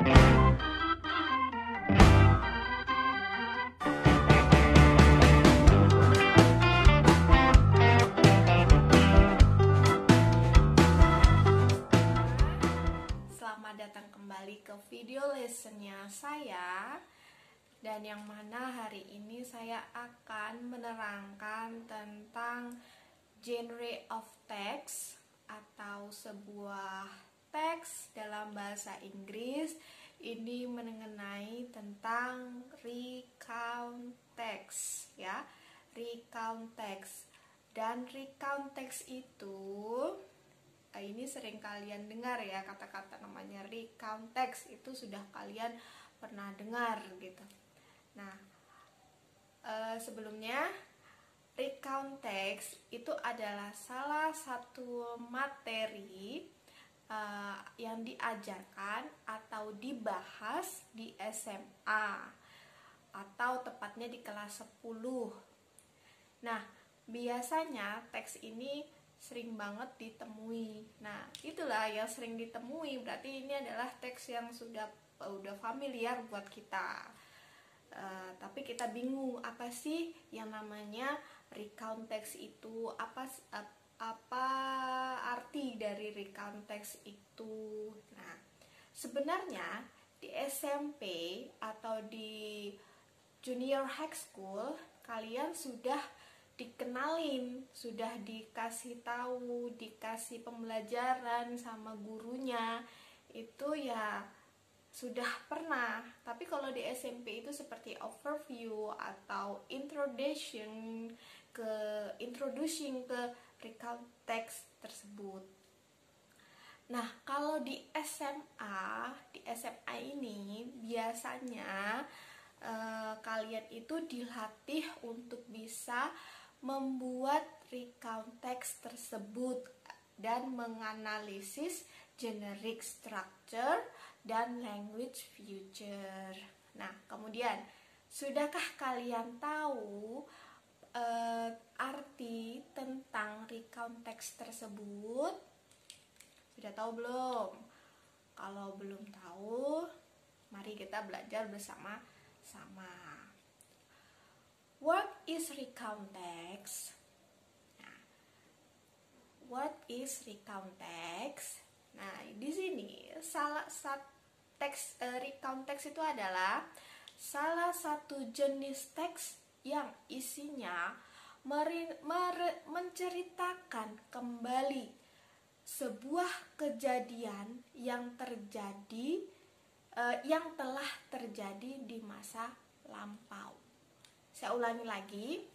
Selamat datang kembali ke video lessonnya saya. Dan yang mana hari ini saya akan menerangkan tentang genre of text atau sebuah teks dalam bahasa Inggris. Ini mengenai tentang recount text ya, recount text. Dan recount text itu ini sering kalian dengar ya, kata-kata namanya recount text itu sudah kalian pernah dengar gitu. Nah, sebelumnya recount text itu adalah salah satu materi yang diajarkan atau dibahas di SMA atau tepatnya di kelas 10. Nah, biasanya teks ini sering banget ditemui. Nah, itulah yang sering ditemui, berarti ini adalah teks yang sudah familiar buat kita. Tapi kita bingung apa sih yang namanya recount text itu, apa arti dari recount text itu. Nah, sebenarnya di SMP atau di junior high school kalian sudah dikenalin, sudah dikasih tahu, dikasih pembelajaran sama gurunya, itu ya sudah pernah. Tapi kalau di SMP itu seperti overview atau introducing ke recount text tersebut. Nah, kalau di SMA ini biasanya kalian itu dilatih untuk bisa membuat recount text tersebut dan menganalisis generic structure dan language feature. Nah, kemudian sudahkah kalian tahu arti tentang recount text tersebut? Sudah tahu belum? Kalau belum tahu, mari kita belajar bersama-sama. What is recount text? Nah, what is recount text? Nah, di sini salah satu recount text itu adalah salah satu jenis teks yang isinya menceritakan kembali sebuah kejadian yang telah terjadi di masa lampau. Saya ulangi lagi.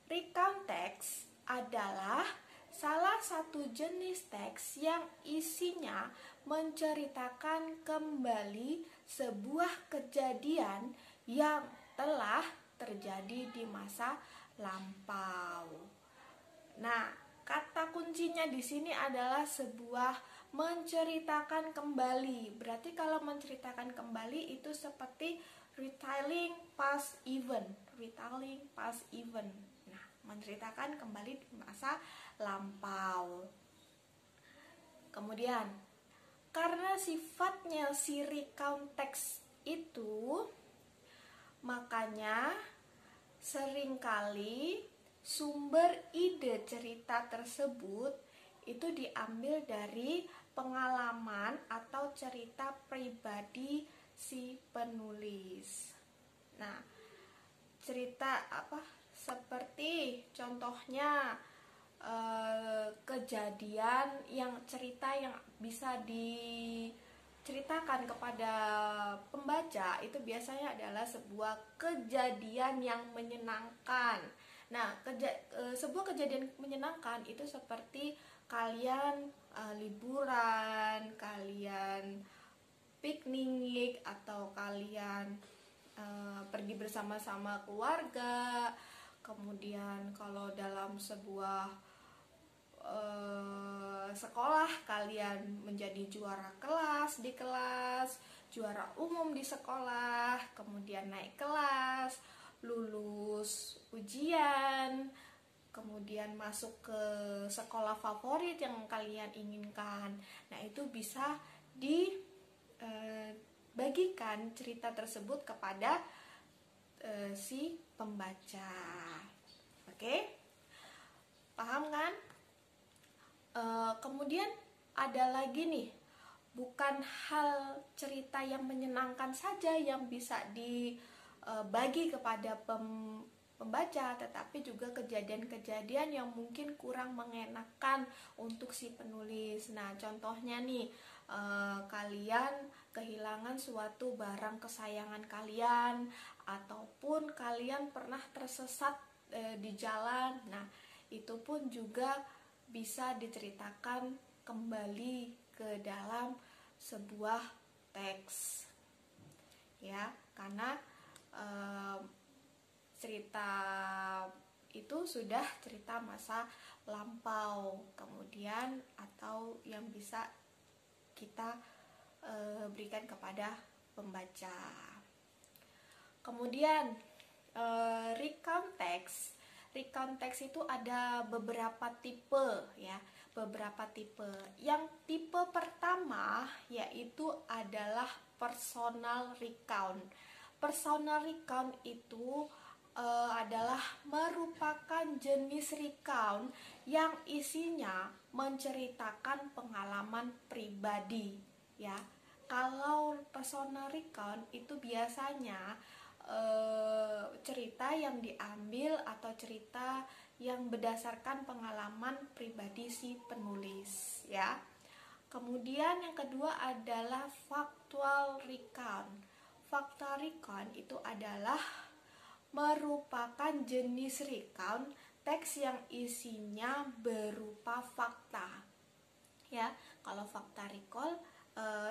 Recount text adalah salah satu jenis teks yang isinya menceritakan kembali sebuah kejadian yang telah terjadi di masa lampau. Nah, kata kuncinya di sini adalah sebuah menceritakan kembali. Berarti kalau menceritakan kembali itu seperti retelling past event, retelling past event. Nah, menceritakan kembali di masa lampau. Kemudian, karena sifatnya si recount text itu, makanya seringkali sumber ide cerita tersebut itu diambil dari pengalaman atau cerita pribadi si penulis. Nah, cerita apa? Seperti contohnya kejadian cerita yang bisa diceritakan kepada pembaca itu biasanya adalah sebuah kejadian yang menyenangkan. Nah, sebuah kejadian menyenangkan itu seperti kalian liburan, kalian piknik, atau kalian pergi bersama-sama keluarga. Kemudian kalau dalam sebuah sekolah kalian menjadi juara kelas di kelas, juara umum di sekolah, kemudian naik kelas, lulus ujian, kemudian masuk ke sekolah favorit yang kalian inginkan. Nah, itu bisa bagikan cerita tersebut kepada si pembaca. Oke? Paham kan? Kemudian ada lagi nih, bukan hal cerita yang menyenangkan saja yang bisa dibagi kepada pembaca, tetapi juga kejadian-kejadian yang mungkin kurang mengenakan untuk si penulis. Nah, contohnya nih, kalian kehilangan suatu barang kesayangan kalian, ataupun kalian pernah tersesat di jalan. Nah, itu pun juga bisa diceritakan kembali ke dalam sebuah teks, ya, karena cerita itu sudah cerita masa lampau, kemudian atau yang bisa kita berikan kepada pembaca. Kemudian recount text. Recount text itu ada beberapa tipe, ya, beberapa tipe. Yang tipe pertama yaitu adalah personal recount. Personal recount itu adalah merupakan jenis recount yang isinya menceritakan pengalaman pribadi, ya. Kalau personal recount itu biasanya cerita yang diambil atau cerita yang berdasarkan pengalaman pribadi si penulis, ya. Kemudian yang kedua adalah factual recount. Factual recount itu adalah merupakan jenis recount teks yang isinya berupa fakta, ya. Kalau fakta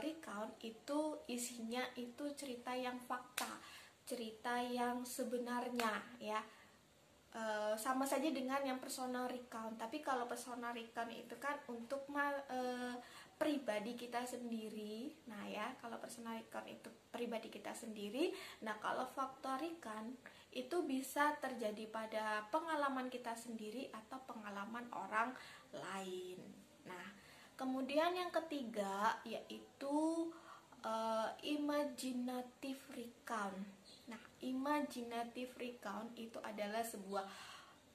recount itu isinya itu cerita yang fakta, cerita yang sebenarnya, ya. Sama saja dengan yang personal recount, tapi kalau personal recount itu kan untuk pribadi kita sendiri. Nah, ya, kalau personal recount itu pribadi kita sendiri. Nah, kalau factual recount itu bisa terjadi pada pengalaman kita sendiri atau pengalaman orang lain. Nah, kemudian yang ketiga yaitu imaginative recount. Nah, imaginative recount itu adalah sebuah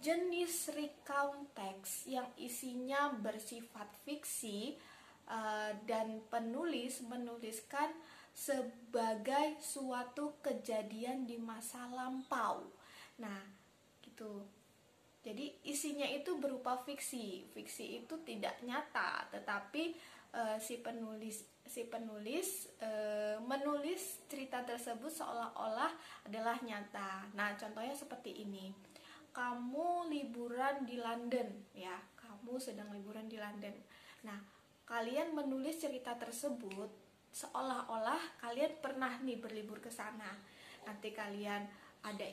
jenis recount teks yang isinya bersifat fiksi, dan penulis menuliskan sebagai suatu kejadian di masa lampau. Nah, gitu. Jadi isinya itu berupa fiksi. Fiksi itu tidak nyata, tetapi si penulis menulis cerita tersebut seolah-olah adalah nyata. Nah, contohnya seperti ini. Kamu liburan di London, ya. Kamu sedang liburan di London. Nah, kalian menulis cerita tersebut seolah-olah kalian pernah nih berlibur ke sana. Nanti kalian ada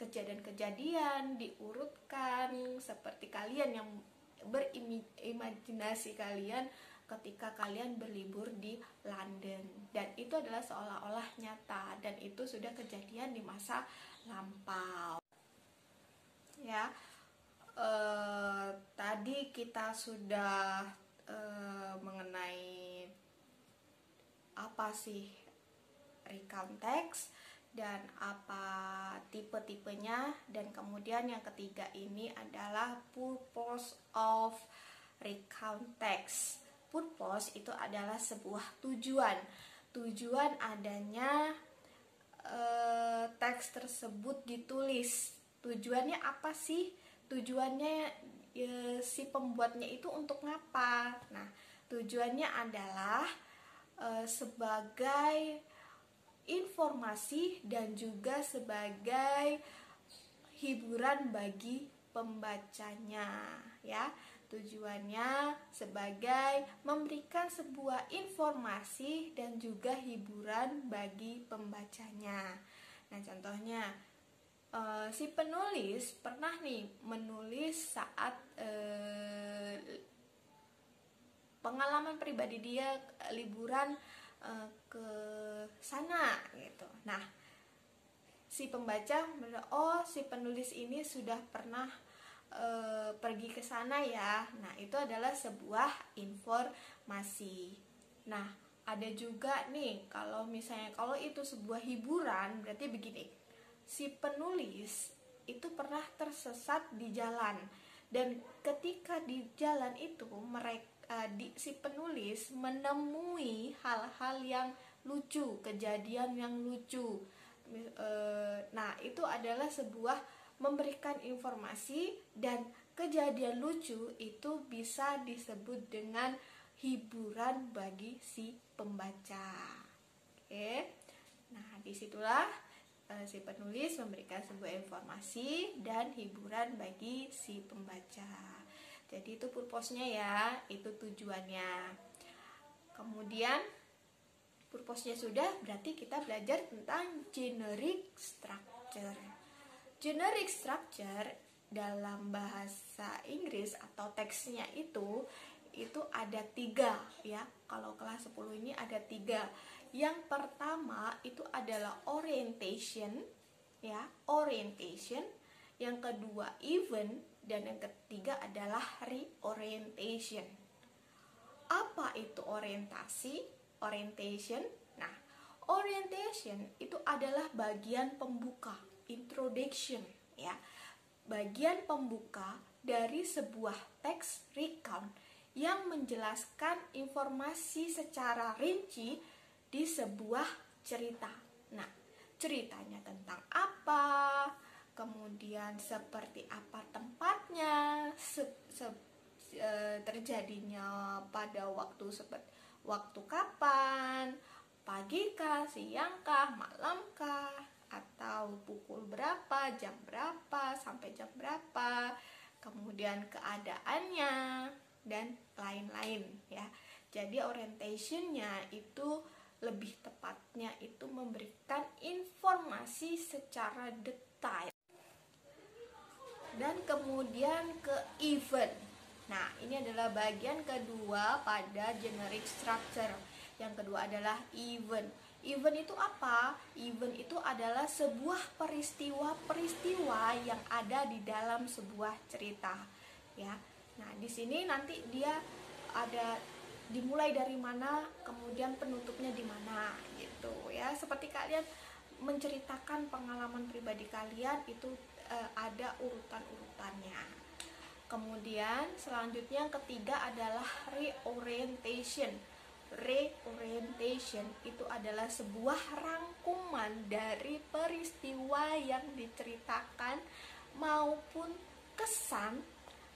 kejadian-kejadian diurutkan seperti kalian yang berimajinasi kalian ketika kalian berlibur di London, dan itu adalah seolah-olah nyata dan itu sudah kejadian di masa lampau, ya. Tadi kita sudah mengenai apa sih recount text dan apa tipe-tipenya, dan kemudian yang ketiga ini adalah purpose of recount text. Purpose itu adalah sebuah tujuan adanya teks tersebut ditulis. Tujuannya apa sih? Tujuannya si pembuatnya itu untuk ngapa? Nah, tujuannya adalah sebagai informasi dan juga sebagai hiburan bagi pembacanya, ya. Tujuannya sebagai memberikan sebuah informasi dan juga hiburan bagi pembacanya. Nah, contohnya si penulis pernah nih menulis saat pengalaman pribadi dia liburan ke sana gitu. Nah, si pembaca si penulis ini sudah pernah pergi ke sana, ya. Nah, itu adalah sebuah informasi. Nah, ada juga nih, kalau misalnya kalau itu sebuah hiburan, berarti begini, si penulis itu pernah tersesat di jalan, dan ketika di jalan itu si penulis menemui hal-hal yang lucu, kejadian yang lucu. Nah, itu adalah sebuah memberikan informasi, dan kejadian lucu itu bisa disebut dengan hiburan bagi si pembaca. Oke. Nah, disitulah si penulis memberikan sebuah informasi dan hiburan bagi si pembaca. Jadi itu purpose-nya ya, itu tujuannya. Kemudian purpose-nya sudah, berarti kita belajar tentang generic structure. Generic structure dalam bahasa Inggris atau teksnya itu ada 3 ya. Kalau kelas 10 ini ada 3. Yang pertama itu adalah orientation ya, orientation. Yang kedua event, dan yang ketiga adalah reorientation. Apa itu orientasi? Orientation. Nah, orientation itu adalah bagian pembuka, introduction ya. Bagian pembuka dari sebuah teks recount yang menjelaskan informasi secara rinci di sebuah cerita. Nah, ceritanya tentang apa, kemudian seperti apa tempatnya, terjadinya pada waktu kapan, pagi kah, siang kah, malam kah, atau pukul berapa, jam berapa, sampai jam berapa, kemudian keadaannya, dan lain-lain ya. Jadi orientationnya itu lebih tepatnya itu memberikan informasi secara detail. Dan kemudian ke event. Nah, ini adalah bagian kedua pada generic structure. Yang kedua adalah event. Event itu apa? Event itu adalah sebuah peristiwa-peristiwa yang ada di dalam sebuah cerita ya. Nah, di sini nanti dia ada dimulai dari mana, kemudian penutupnya di mana gitu ya. Seperti kalian menceritakan pengalaman pribadi kalian itu ada urutan-urutannya. Kemudian selanjutnya yang ketiga adalah reorientation. Reorientation itu adalah sebuah rangkuman dari peristiwa yang diceritakan maupun kesan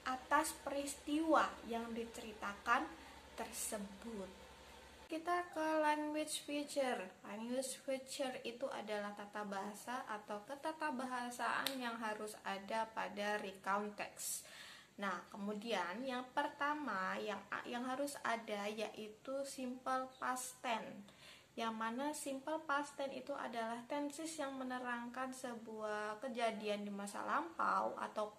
atas peristiwa yang diceritakan tersebut. Kita ke language feature. Language feature itu adalah tata bahasa atau ketatabahasaan yang harus ada pada recount text. Nah, kemudian yang pertama yang harus ada yaitu simple past tense. Yang mana simple past tense itu adalah tenses yang menerangkan sebuah kejadian di masa lampau atau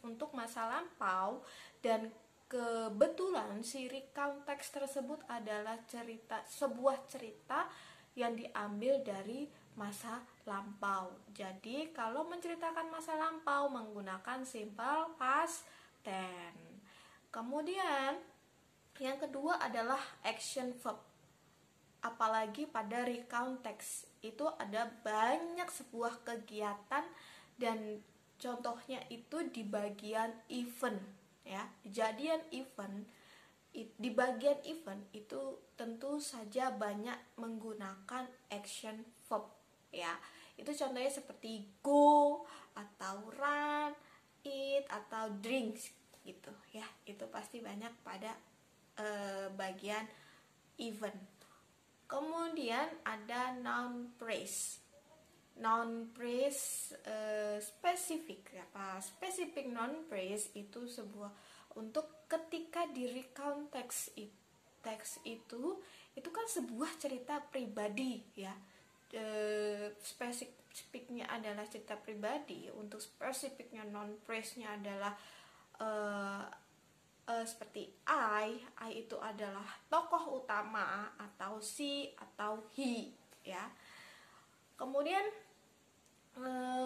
untuk masa lampau, dan kebetulan si recount text tersebut adalah sebuah cerita yang diambil dari masa lampau. Jadi kalau menceritakan masa lampau menggunakan simple past tense. Kemudian yang kedua adalah action verb. Apalagi pada recount text itu ada banyak sebuah kegiatan, dan contohnya itu di bagian event ya. Kejadian event, di bagian event itu tentu saja banyak menggunakan action verb ya. Itu contohnya seperti go atau run, eat atau drinks gitu ya. Itu pasti banyak pada bagian event. Kemudian ada noun phrase. Noun phrase spesifik apa? Spesifik noun phrase itu sebuah untuk ketika di recount teks itu kan sebuah cerita pribadi ya. Spesifiknya adalah cerita pribadi. Untuk spesifiknya noun phrase-nya adalah seperti I itu adalah tokoh utama, atau she atau he ya. Kemudian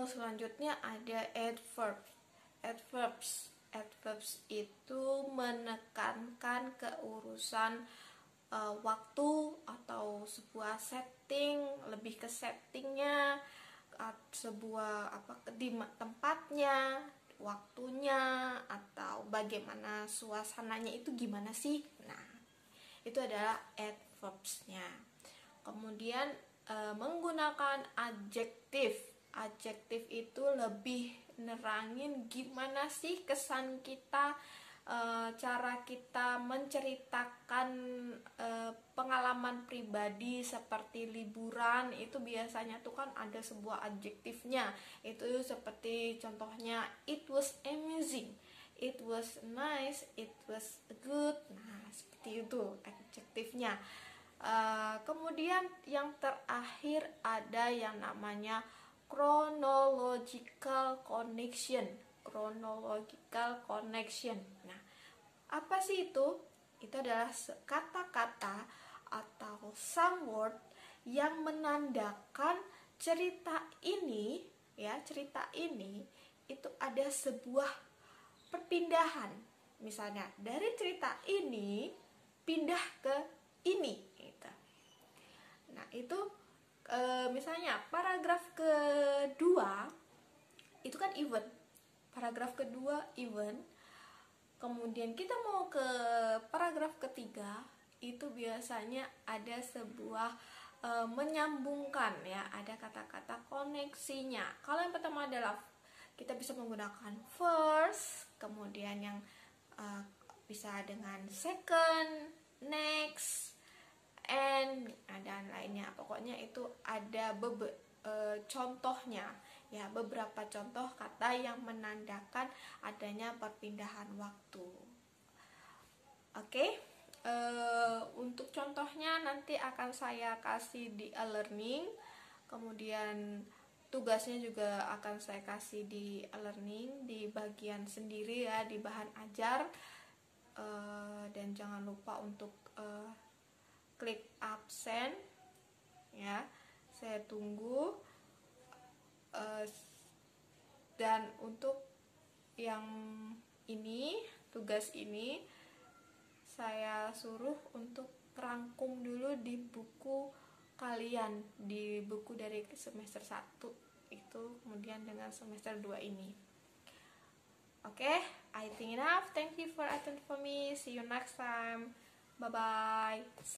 selanjutnya ada adverbs. Adverbs itu menekankan keurusan waktu sebuah setting, lebih ke settingnya, sebuah di tempatnya, waktunya, atau bagaimana suasananya itu gimana sih. Nah, itu adalah adverbsnya. Kemudian menggunakan adjektif. Adjektif itu lebih nerangin gimana sih kesan kita, cara kita menceritakan pengalaman pribadi seperti liburan. Itu biasanya tuh kan ada sebuah adjektifnya. Itu seperti contohnya, it was amazing, it was nice, it was good. Nah, seperti itu adjektifnya. Kemudian yang terakhir ada yang namanya chronological connection. Chronological connection. Nah, apa sih itu? Itu adalah kata-kata atau some word yang menandakan cerita ini, ya, cerita ini itu ada sebuah perpindahan. Misalnya dari cerita ini pindah ke ini gitu. Nah, itu misalnya paragraf kedua itu kan event. Paragraf kedua event. Kemudian kita mau ke paragraf ketiga, itu biasanya ada sebuah menyambungkan, ya, ada kata-kata koneksinya. Kalau yang pertama adalah kita bisa menggunakan first, kemudian yang bisa dengan second, next, and dan lainnya. Pokoknya itu ada contohnya, ya, beberapa contoh kata yang menandakan adanya perpindahan waktu. Oke, untuk contohnya nanti akan saya kasih di e-learning, kemudian tugasnya juga akan saya kasih di e-learning di bagian sendiri, ya, di bahan ajar. Dan jangan lupa untuk klik absen, ya. Saya tunggu. Dan untuk yang ini, tugas ini saya suruh untuk rangkum dulu di buku kalian, di buku dari semester 1 itu, kemudian dengan semester 2 ini. Oke, I think enough. Thank you for attending for me. See you next time. Bye bye.